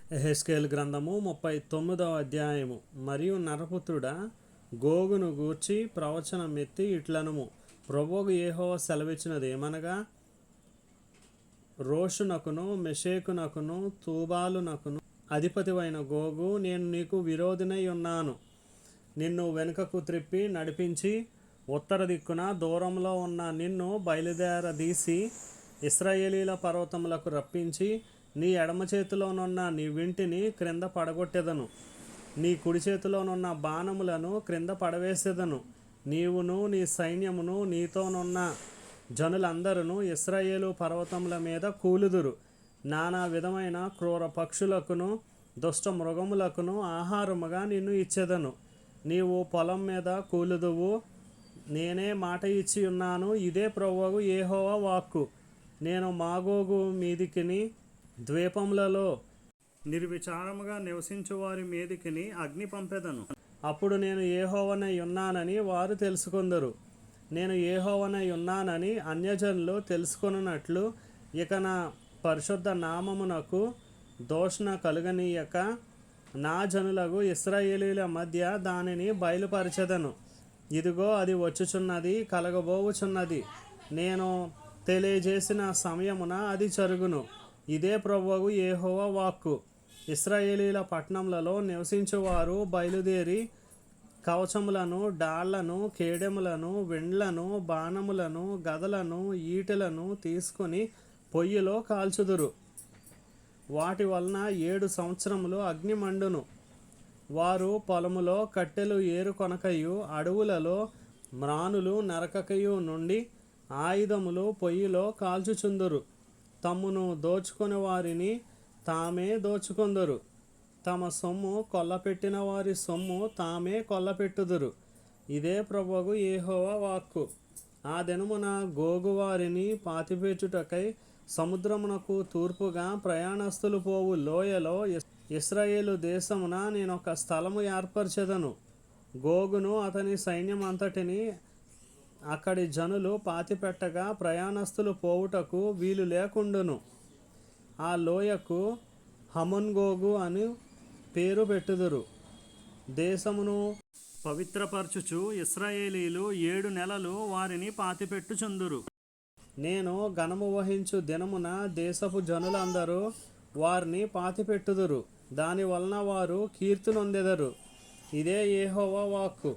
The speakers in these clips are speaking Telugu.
యెహెజ్కేలు గ్రంథము 39వ అధ్యాయము. మరియు నరపుత్రుడా, గోగును గూర్చి ప్రవచనమెత్తి ఇట్లనుము. ప్రభువు యెహోవా సెలవిచ్చినదేమనగా, రోషునకును మెషేకునకును తూబాలునకును అధిపతివైన గోగు, నేను నీకు విరోధినై ఉన్నాను. నిన్ను వెనుకకు త్రిప్పి నడిపించి ఉత్తర దిక్కున దూరంలో ఉన్న నిన్ను బయలుదేరదీసి ఇశ్రాయేలీల పర్వతములకు రప్పించి నీ ఎడమ చేతిలోనున్న నీ వింటిని క్రింద పడగొట్టెదను, నీ కుడి చేతిలోనున్న బాణములను క్రింద పడవేసెదను. నీవును నీ సైన్యమును నీతోనున్న జనులందరూ ఇశ్రాయేలు పర్వతముల మీద కూలుదురు. నానా విధమైన క్రూర పక్షులకును దుష్ట మృగములకును ఆహారముగా నిన్ను ఇచ్చెదను. నీవు పొలం మీద కూలుదువు. నేనే మాట ఇచ్చి ఉన్నాను. ఇదే ప్రభువు యెహోవా వాక్కు. నేను మాగోగు మీదికిని ద్వీపములలో నిర్విచారముగా నివసించు వారి మీదికిని అగ్ని పంపెదను. అప్పుడు నేను యెహోవానై ఉన్నానని వారు తెలుసుకొందరు. నేను యెహోవానై ఉన్నానని అన్యజనులు తెలుసుకొనున్నట్లు ఇక నా పరిశుద్ధ నామమునకు దూషణ కలుగనీయక నా జనులకు ఇశ్రాయేలీల మధ్య దానిని బయలుపరచెదను. ఇదిగో అది వచ్చుచున్నది, కలగబోవుచున్నది. నేను తెలియజేసిన సమయమున అది జరుగును. ఇదే ప్రభువు యెహోవా వాక్కు. ఇశ్రాయేలీల పట్టణములలో నివసించువారు బయలుదేరి కవచములను, డాళ్లను, కేడెములను, వెండ్లను, బాణములను, గదలను, ఈటెలను తీసుకుని పొయ్యిలో కాల్చుదురు. వాటి వలన 7 సంవత్సరములు అగ్ని మండును. వారు పొలములో కట్టెలు ఏరుకొనకయు అడవులలో మ్రానులు నరకకయు నుండి ఆయుధములు పొయ్యిలో కాల్చుచుందురు. తమ్మును దోచుకుని వారిని తామే దోచుకొందురు. తమ సొమ్ము కొల్లపెట్టిన వారి సొమ్ము తామే కొల్లపెట్టుదురు. ఇదే ప్రభువు యెహోవా వాక్కు. ఆ దినమున గోగు వారిని పాతిపెట్టుటకై సముద్రమునకు తూర్పుగా ప్రయాణస్తులు పోవు లోయలో ఇశ్రాయేలు దేశమున నేనొక స్థలము ఏర్పరచెదను. గోగును అతని సైన్యం అంతటిని అక్కడి జనులు పాతిపెట్టగా ప్రయాణస్తులు పోవుటకు వీలు లేకుండును. ఆ లోయకు హమోన్గోగు అని పేరు పెట్టుదురు. దేశమును పవిత్రపరచుచు ఇశ్రాయేలీలు 7 నెలలు వారిని పాతిపెట్టుచుందురు. నేను ఘనము వహించు దినమున దేశపు జనులందరూ వారిని పాతిపెట్టుదురు. దాని వలన వారు కీర్తి నొందెదరు. ఇదే యెహోవా వాక్కు.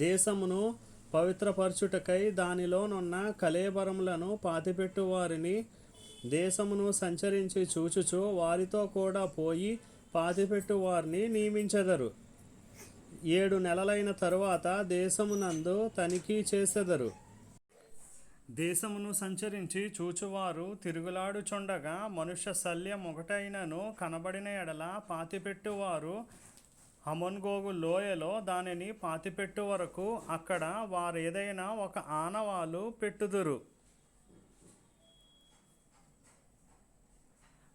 దేశమును పవిత్రపరచుటకై దానిలోనున్న కళేబరములను పాతిపెట్టు వారిని దేశమును సంచరించి చూచుచు వారితో కూడా పోయి పాతిపెట్టు వారిని నియమించెదరు. 7 నెలలైన తరువాత దేశమునందు తనిఖీ చేసెదరు. దేశమును సంచరించి చూచువారు తిరుగులాడుచుండగా మనుష్య శల్యం ఒకటైనను కనబడిన ఎడల పాతిపెట్టువారు హమోన్గోగు లోయలో దానిని పాతిపెట్టు వరకు అక్కడ వారేదైనా ఒక ఆనవాలు పెట్టుదురు.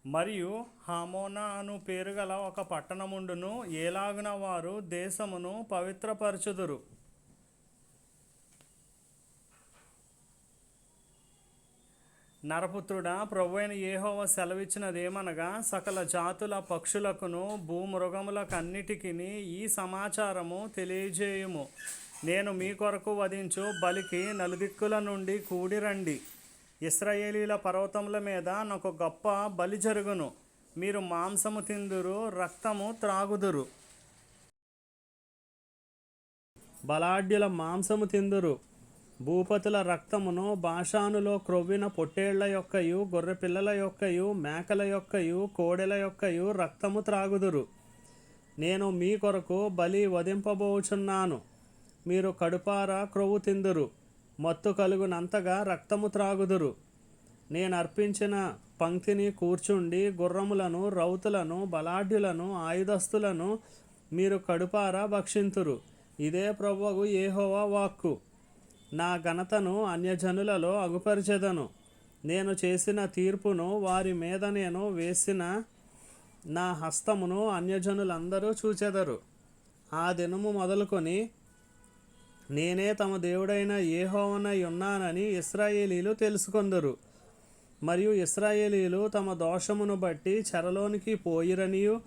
మరియు హామోనా అను పేరుగల ఒక పట్టణముండును. ఏలాగున వారు దేశమును పవిత్రపరచుదురు. నరపుత్రుడా, ప్రభువైన యెహోవా సెలవిచ్చినదేమనగా, సకల జాతుల పక్షులకును భూమృగములకన్నిటికిని ఈ సమాచారము తెలియజేయుము. నేను మీ కొరకు వధించు బలికి నలుదిక్కుల నుండి కూడిరండి. ఇశ్రాయేలీల పర్వతముల మీద నాకు గొప్ప బలి జరుగును. మీరు మాంసము తిందురు, రక్తము త్రాగుదురు. బలాఢ్యుల మాంసము తిందురు. భూపతుల రక్తమును బాషానులో క్రొవ్విన పొట్టేళ్ల యొక్కయు గొర్రెపిల్లల యొక్కయు మేకల యొక్కయు కోడెల యొక్కయు రక్తము త్రాగుదురు. నేను మీ కొరకు బలి వధింపబోచున్నాను. మీరు కడుపార క్రొవ్వు తిందురు, మత్తు కలుగునంతగా రక్తము త్రాగుదురు. నేను అర్పించిన పంక్తిని కూర్చుండి గుర్రములను, రౌతులను, బలాఢ్యులను, ఆయుధస్తులను మీరు కడుపార భక్షింతురు. ఇదే ప్రభువు యెహోవా వాక్కు. నా ఘనతను అన్యజనులలో అగుపరిచెదను. నేను చేసిన తీర్పును వారి మీద నేను వేసిన నా హస్తమును అన్యజనులందరూ చూచెదరు. ఆ దినము మొదలుకొని నేనే తమ దేవుడైన యెహోవానై ఉన్నానని ఇశ్రాయేలీలు తెలుసుకొందురు. మరియు ఇశ్రాయేలీయులు తమ దోషమును బట్టి చెరలోనికి పోయిరనియు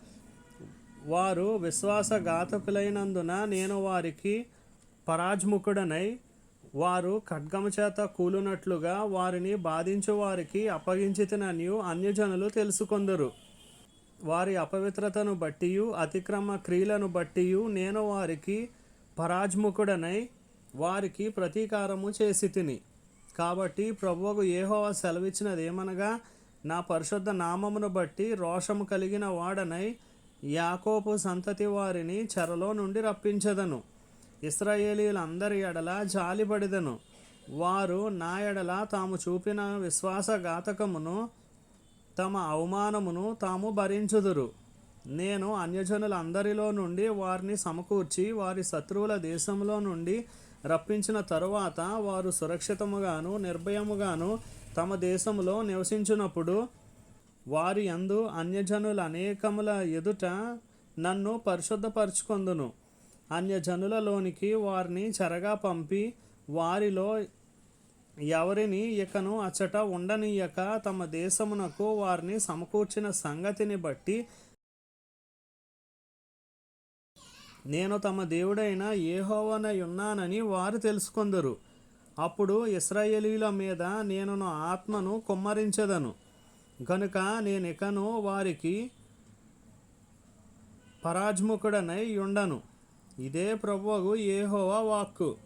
వారు విశ్వాసఘాతకులైనందున నేను వారికి పరాజ్ముఖుడనై వారు ఖడ్గము చేత కూలునట్లుగా వారిని బాధించు వారికి అప్పగించితిననియు అన్యజనులు తెలుసుకొందురు. వారి అపవిత్రతను బట్టియు అతిక్రమ క్రియలను బట్టియు నేను వారికి పరాజ్ముఖుడనై వారికి ప్రతీకారము చేసి తిని. కాబట్టి ప్రభువుకు యెహోవా సెలవిచ్చినదేమనగా, నా పరిశుద్ధ నామమును బట్టి రోషము కలిగిన వాడనై యాకోబు సంతతి వారిని చెరలో నుండి రప్పించెదను. ఇశ్రాయేలీయులందరి ఎడల జాలిపడెదను. వారు నా ఎడల తాము చూపిన విశ్వాసఘాతకమును తమ అవమానమును తాము భరించుదురు. నేను అన్యజనులందరిలో నుండి వారిని సమకూర్చి వారి శత్రువుల దేశంలో నుండి రప్పించిన తరువాత వారు సురక్షితముగాను నిర్భయముగాను తమ దేశంలో నివసించున్నప్పుడు వారి యందు అన్యజనుల అనేకముల ఎదుట నన్ను పరిశుద్ధపరచుకొందును. అన్యజనులలోనికి వారిని చెరగా పంపి వారిలో ఎవరిని ఇకను అచ్చట ఉండనీయక తమ దేశమునకు వారిని సమకూర్చిన సంగతిని బట్టి నేను తమ దేవుడైన యెహోవానయున్నానని వారు తెలుసుకొందురు. అప్పుడు ఇశ్రాయేలీయుల మీద నేను నా ఆత్మను కుమ్మరించెదను గనుక నేనికను వారికి పరాజ్ముఖుడనై ఉండను. ఇదే ప్రభువు యెహోవా వాక్కు.